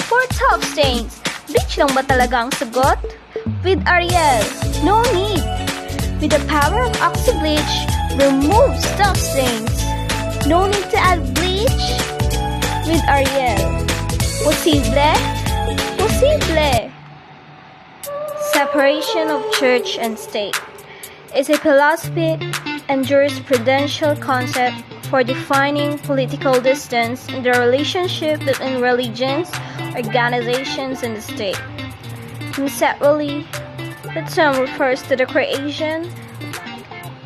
For top stains, bleach lang ba talaga ang sagot? With Ariel, no need. With the power of OxyBleach, remove top stains. No need to add bleach. With Ariel, posible? Posible. Separation of church and state is a philosophy and jurisprudential concept for defining political distance in the relationship between religions, organizations, and the state. Conceptually, the term refers to the creation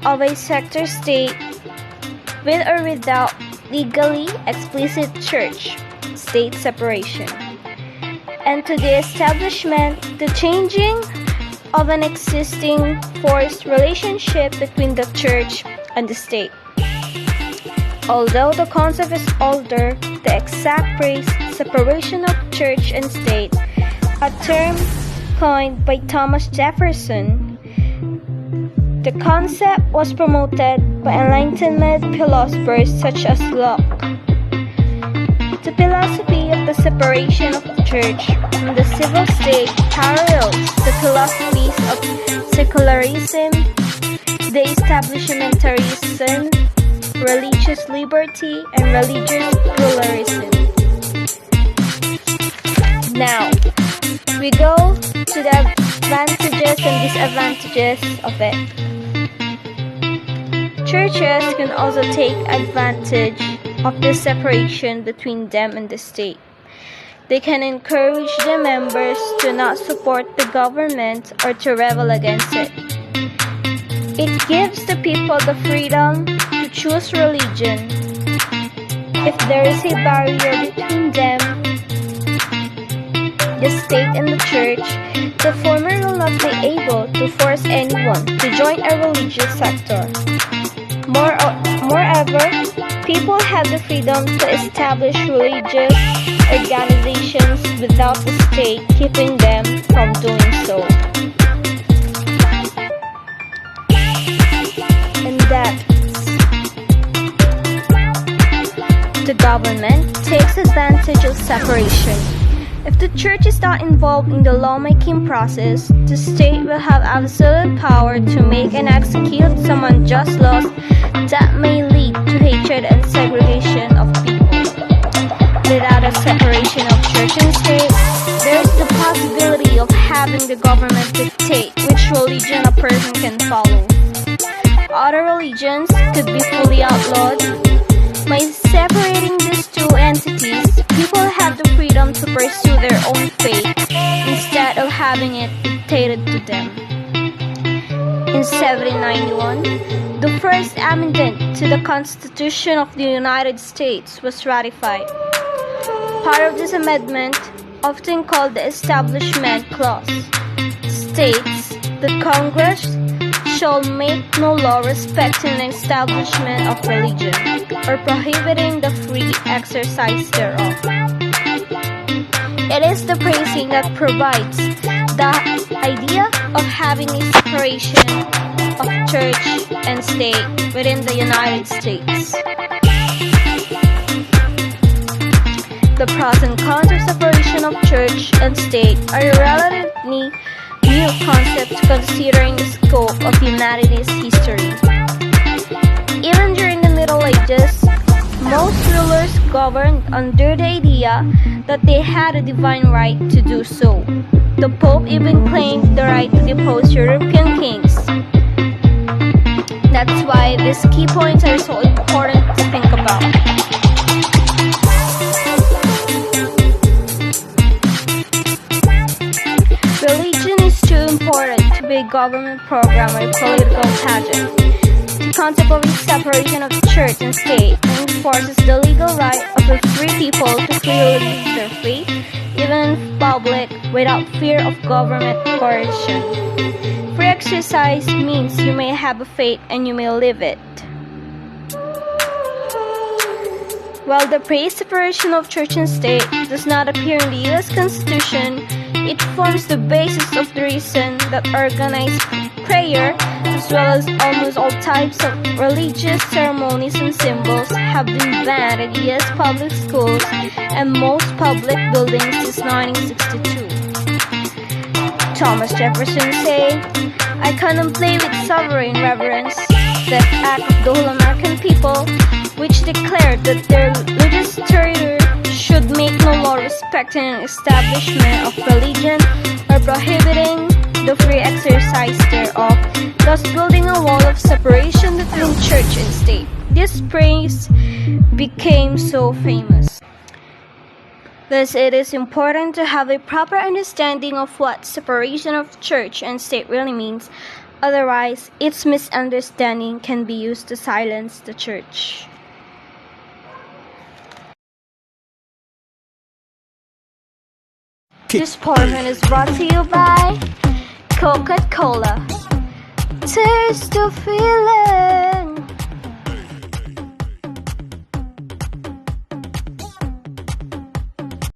of a sector state with or without legally explicit church-state separation, and to the establishment, the changing of an existing forced relationship between the church and the state. Although the concept is older, the exact phrase separation of church and state, a term coined by Thomas Jefferson, the concept was promoted by Enlightenment philosophers such as Locke. The philosophy of the separation of the church from the civil state parallels the philosophies of secularism, the establishmentarianism, religious liberty, and religious pluralism. Now, we go to the advantages and disadvantages of it. Churches can also take advantage of the separation between them and the state. They can encourage the members to not support the government or to rebel against it. It gives the people the freedom to choose religion. If there is a barrier between them, the state and the church, the former will not be able to force anyone to join a religious sector. Moreover, people have the freedom to establish religious organizations without the state keeping them from doing so. And that the government takes advantage of separation. If the church is not involved in the lawmaking process, the state will have absolute power to make and execute some unjust laws that may lead to hatred and segregation of people. Without a separation of church and state, there is the possibility of having the government dictate which religion a person can follow. Other religions could be fully outlawed. By separating these two entities, people have the freedom to pursue their own faith instead of having it dictated to them. In 1791, the first amendment to the Constitution of the United States was ratified. Part of this amendment, often called the Establishment Clause, states that Congress shall make no law respecting the establishment of religion or prohibiting the free exercise thereof. It is the phrasing that provides the idea of having a separation of church and state within the United States. The pros and cons of separation of church and state are relatively new concepts considering the scope of humanity's history. Even during the Middle Ages, most rulers governed under the idea that they had a divine right to do so. The Pope even claimed the right to depose European kings. That's why these key points are so important to think about. Religion is too important to be a government program or a political pageant. The concept of the separation of church and state enforces the legal right of the free people to freely live their faith, even in public, without fear of government coercion. Free exercise means you may have a faith and you may live it. While the phrase separation of church and state does not appear in the U.S. Constitution, it forms the basis of the reason that organized prayer as well as almost all types of religious ceremonies and symbols, have been banned in U.S. public schools and most public buildings since 1962. Thomas Jefferson said, "I contemplate with sovereign reverence that act of the whole American people, which declared that their legislature should make no law respecting an establishment of religion or prohibiting the free exercise thereof, thus building a wall of separation between church and state." This phrase became so famous. Thus, it is important to have a proper understanding of what separation of church and state really means. Otherwise, its misunderstanding can be used to silence the church. This portion is brought to you by Coca-Cola. Taste the feeling.